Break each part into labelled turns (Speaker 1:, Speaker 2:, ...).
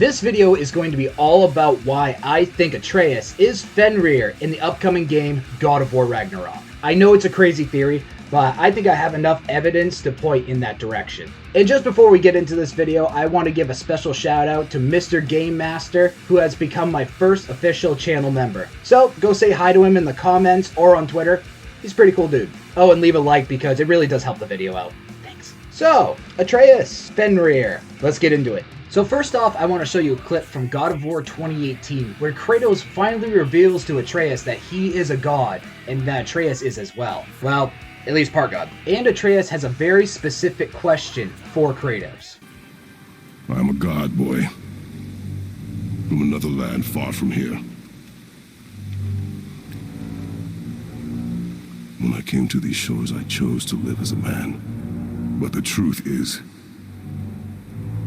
Speaker 1: This video is going to be all about why I think Atreus is Fenrir in the upcoming game God of War Ragnarok. I know it's a crazy theory, but I think I have enough evidence to point in that direction. And just before we get into this video, I want to give a special shout out to Mr. Game Master, who has become my first official channel member. So go say hi to him in the comments or on Twitter. He's a pretty cool dude. Oh, and leave a like because it really does help the video out. Thanks. So, Atreus, Fenrir. Let's get into it. So first off, I want to show you a clip from God of War 2018, where Kratos finally reveals to Atreus that he is a god, and that Atreus is as well. Well, at least part god. And Atreus has a very specific question for Kratos.
Speaker 2: I'm a god, boy. From another land far from here. When I came to these shores, I chose to live as a man. But the truth is,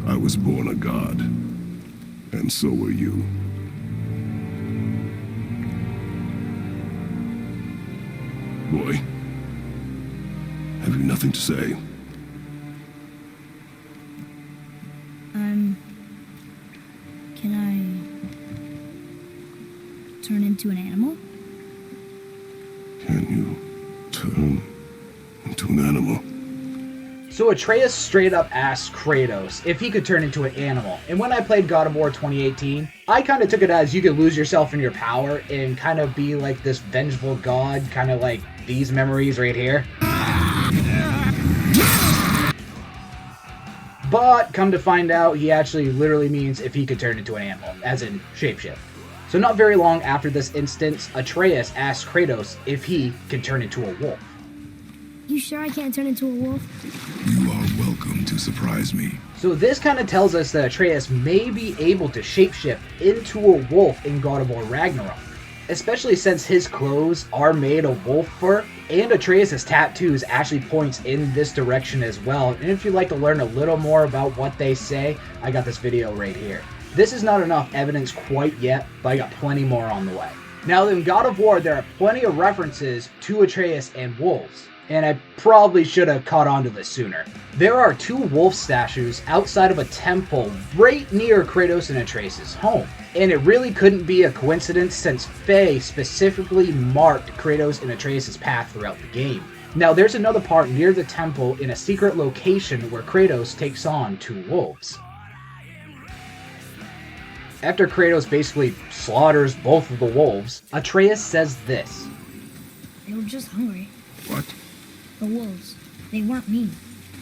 Speaker 2: I was born a god, and so were you. Boy, have you nothing to say?
Speaker 3: Can I turn into an animal?
Speaker 2: Can you turn into an animal?
Speaker 1: So Atreus straight up asked Kratos if he could turn into an animal. And when I played God of War 2018, I kind of took it as you could lose yourself in your power and kind of be like this vengeful god, kind of like these memories right here. But come to find out, he actually literally means if he could turn into an animal, as in shapeshift. So not very long after this instance, Atreus asked Kratos if he could turn into a wolf.
Speaker 3: You sure I can't turn into a wolf?
Speaker 2: You are welcome to surprise me.
Speaker 1: So this kind of tells us that Atreus may be able to shapeshift into a wolf in God of War Ragnarok, especially since his clothes are made of wolf fur, and Atreus' tattoos actually points in this direction as well. And if you'd like to learn a little more about what they say, I got this video right here. This is not enough evidence quite yet, but I got plenty more on the way. Now in God of War, there are plenty of references to Atreus and wolves, and I probably should have caught on to this sooner. There are two wolf statues outside of a temple right near Kratos and Atreus' home. And it really couldn't be a coincidence since Faye specifically marked Kratos and Atreus' path throughout the game. Now there's another part near the temple in a secret location where Kratos takes on two wolves. After Kratos basically slaughters both of the wolves, Atreus says this.
Speaker 3: They were just hungry.
Speaker 2: What?
Speaker 3: The wolves. They weren't mean.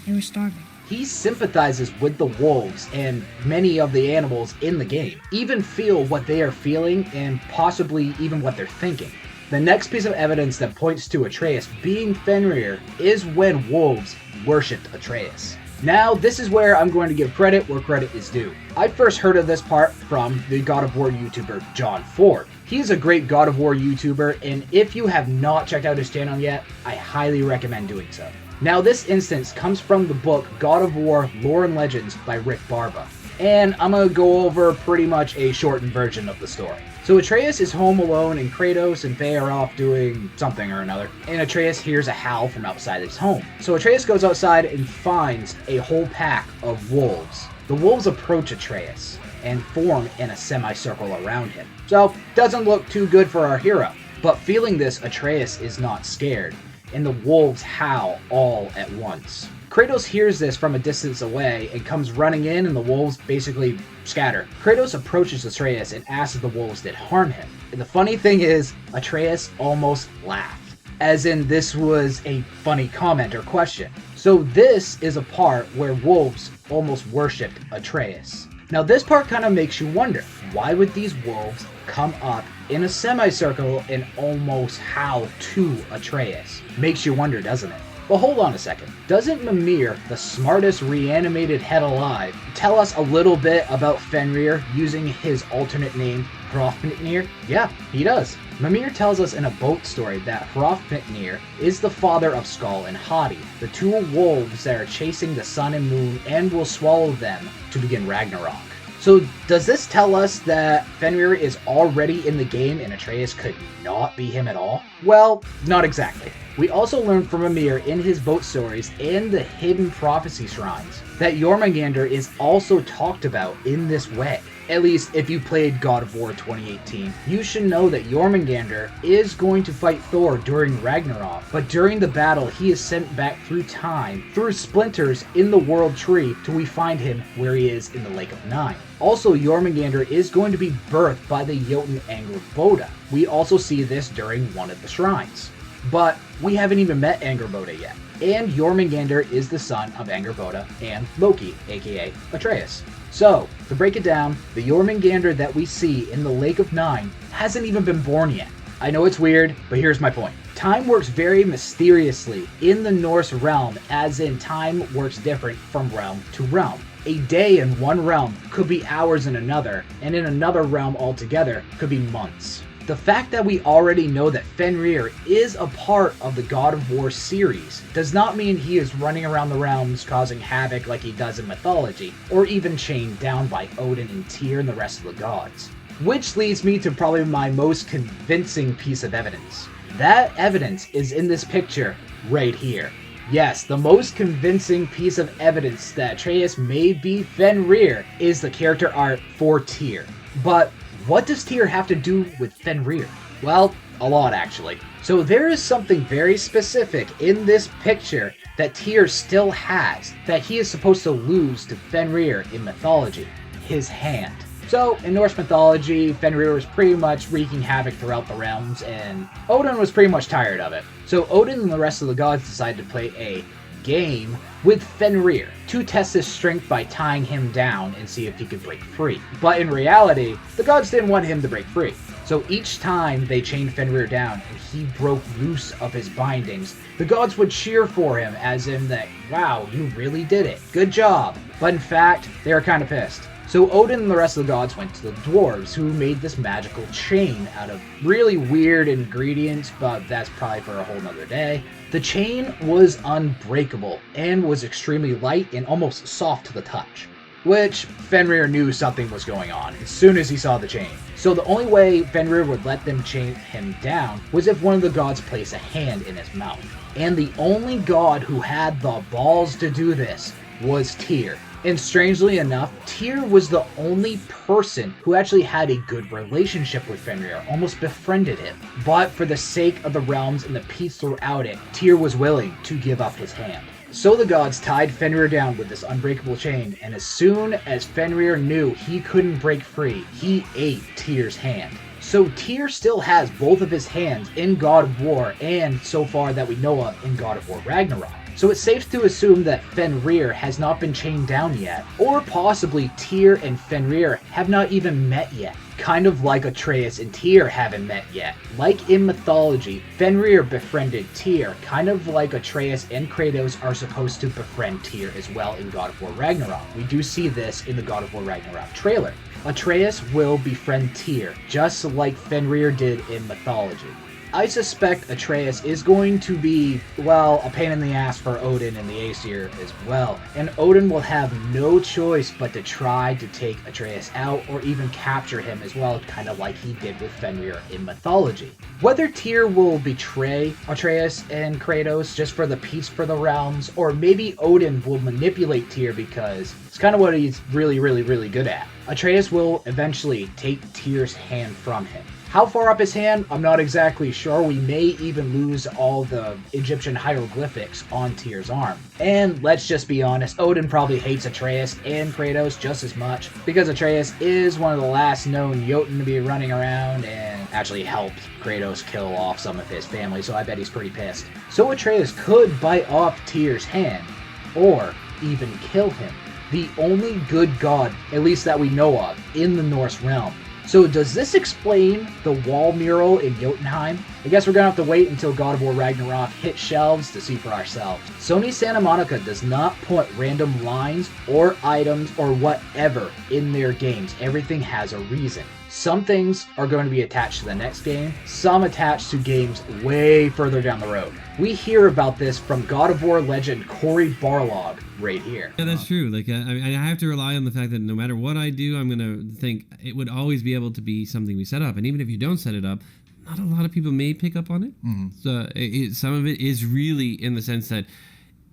Speaker 3: They were starving.
Speaker 1: He sympathizes with the wolves and many of the animals in the game, even feel what they are feeling and possibly even what they're thinking. The next piece of evidence that points to Atreus being Fenrir is when wolves worshipped Atreus. Now, this is where I'm going to give credit where credit is due. I first heard of this part from the God of War YouTuber John Ford. He's a great God of War YouTuber, and if you have not checked out his channel yet, I highly recommend doing so. Now this instance comes from the book God of War Lore and Legends by Rick Barba, and I'm going to go over pretty much a shortened version of the story. So Atreus is home alone and Kratos and Faye are off doing something or another, and Atreus hears a howl from outside his home. So Atreus goes outside and finds a whole pack of wolves. The wolves approach Atreus and form in a semicircle around him. So doesn't look too good for our hero, but feeling this, Atreus is not scared, and the wolves howl all at once. Kratos hears this from a distance away and comes running in, and the wolves basically scatter. Kratos approaches Atreus and asks if the wolves did harm him. And the funny thing is, Atreus almost laughed, as in this was a funny comment or question. So this is a part where wolves almost worshipped Atreus. Now this part kind of makes you wonder, why would these wolves come up in a semicircle and almost howl to Atreus? Makes you wonder, doesn't it? Well, hold on a second. Doesn't Mimir, the smartest reanimated head alive, tell us a little bit about Fenrir using his alternate name, Hrafnir? Yeah, he does. Mimir tells us in a boat story that Hrafnir is the father of Skull and Hati, the two wolves that are chasing the sun and moon and will swallow them to begin Ragnarok. So does this tell us that Fenrir is already in the game and Atreus could not be him at all? Well, not exactly. We also learned from Mimir in his boat stories and the hidden prophecy shrines that Jormungandr is also talked about in this way. At least if you played God of War 2018, you should know that Jormungandr is going to fight Thor during Ragnarok, but during the battle he is sent back through time, through splinters in the World Tree, till we find him where he is in the Lake of Nine. Also, Jormungandr is going to be birthed by the Jotun Angrboda. We also see this during one of the shrines. But we haven't even met Angrboda yet. And Jormungandr is the son of Angrboda and Loki, aka Atreus. So, to break it down, the Jormungandr that we see in the Lake of Nine hasn't even been born yet. I know it's weird, but here's my point. Time works very mysteriously in the Norse realm, as in time works different from realm to realm. A day in one realm could be hours in another, and in another realm altogether could be months. The fact that we already know that Fenrir is a part of the God of War series does not mean he is running around the realms causing havoc like he does in mythology, or even chained down by Odin and Tyr and the rest of the gods. Which leads me to probably my most convincing piece of evidence. That evidence is in this picture right here. Yes, the most convincing piece of evidence that Atreus may be Fenrir is the character art for Tyr. But what does Tyr have to do with Fenrir? Well, a lot actually. So there is something very specific in this picture that Tyr still has that he is supposed to lose to Fenrir in mythology: his hand. So, in Norse mythology, Fenrir was pretty much wreaking havoc throughout the realms, and Odin was pretty much tired of it. So Odin and the rest of the gods decided to play a game with Fenrir to test his strength by tying him down and see if he could break free. But in reality, the gods didn't want him to break free. So each time they chained Fenrir down and he broke loose of his bindings, the gods would cheer for him, as in that, wow, you really did it, good job. But in fact, they were kind of pissed. So Odin and the rest of the gods went to the dwarves, who made this magical chain out of really weird ingredients, but that's probably for a whole nother day. The chain was unbreakable and was extremely light and almost soft to the touch, which Fenrir knew something was going on as soon as he saw the chain. So the only way Fenrir would let them chain him down was if one of the gods placed a hand in his mouth. And the only god who had the balls to do this was Tyr. And strangely enough, Tyr was the only person who actually had a good relationship with Fenrir, almost befriended him. But for the sake of the realms and the peace throughout it, Tyr was willing to give up his hand. So the gods tied Fenrir down with this unbreakable chain, and as soon as Fenrir knew he couldn't break free, he ate Tyr's hand. So Tyr still has both of his hands in God of War, and so far that we know of, in God of War Ragnarok. So it's safe to assume that Fenrir has not been chained down yet, or possibly Tyr and Fenrir have not even met yet. Kind of like Atreus and Tyr haven't met yet. Like in mythology, Fenrir befriended Tyr, kind of like Atreus and Kratos are supposed to befriend Tyr as well in God of War Ragnarok. We do see this in the God of War Ragnarok trailer. Atreus will befriend Tyr, just like Fenrir did in mythology. I suspect Atreus is going to be, well, a pain in the ass for Odin and the Aesir as well, and Odin will have no choice but to try to take Atreus out or even capture him as well, kind of like he did with Fenrir in mythology. Whether Tyr will betray Atreus and Kratos just for the peace for the realms, or maybe Odin will manipulate Tyr because it's kind of what he's really good at. Atreus will eventually take Tyr's hand from him. How far up his hand, I'm not exactly sure. We may even lose all the Egyptian hieroglyphics on Tyr's arm. And let's just be honest, Odin probably hates Atreus and Kratos just as much, because Atreus is one of the last known Jotun to be running around and actually helped Kratos kill off some of his family, so I bet he's pretty pissed. So Atreus could bite off Tyr's hand, or even kill him. The only good god, at least that we know of, in the Norse realm. So does this explain the wall mural in Jotunheim? I guess we're gonna have to wait until God of War Ragnarok hits shelves to see for ourselves. Sony Santa Monica does not put random lines or items or whatever in their games. Everything has a reason. Some things are going to be attached to the next game, some attached to games way further down the road. We hear about this from God of War legend Cory Barlog right here.
Speaker 4: Yeah, that's true. Like, I have to rely on the fact that no matter what I do, I'm going to think it would always be able to be something we set up. And even if you don't set it up, not a lot of people may pick up on it. Mm-hmm. So some of it is really in the sense that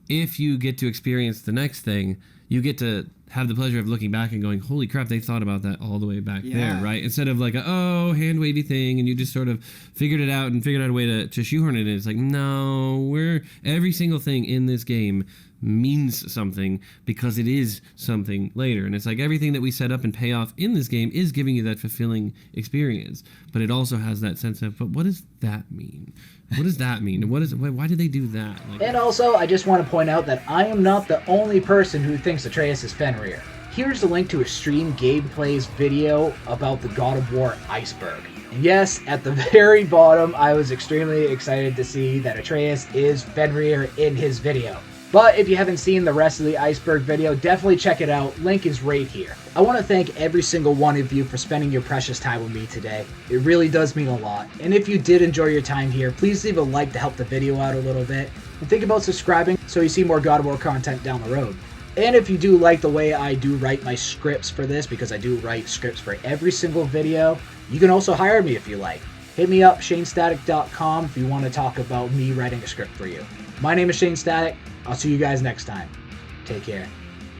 Speaker 4: if you get to experience the next thing, you get to have the pleasure of looking back and going, holy crap, they thought about that all the way back there, right? Instead of like hand wavy thing, and you just sort of figured it out and figured out a way to shoehorn it in. It's like, no, every single thing in this game means something because it is something later. And it's like everything that we set up and pay off in this game is giving you that fulfilling experience. But it also has that sense of, but what does that mean? What does that mean? Why did they do that? Like,
Speaker 1: and also, I just want to point out that I am not the only person who thinks Atreus is Fenrir. Here's the link to a stream gameplay's video about the God of War iceberg. And yes, at the very bottom, I was extremely excited to see that Atreus is Fenrir in his video. But if you haven't seen the rest of the iceberg video, definitely check it out. Link is right here. I want to thank every single one of you for spending your precious time with me today. It really does mean a lot. And if you did enjoy your time here, please leave a like to help the video out a little bit. And think about subscribing so you see more God of War content down the road. And if you do like the way I do write my scripts for this, because I do write scripts for every single video, you can also hire me if you like. Hit me up, ShayneStatic.com, if you want to talk about me writing a script for you. My name is Shayne Static. I'll see you guys next time. Take care.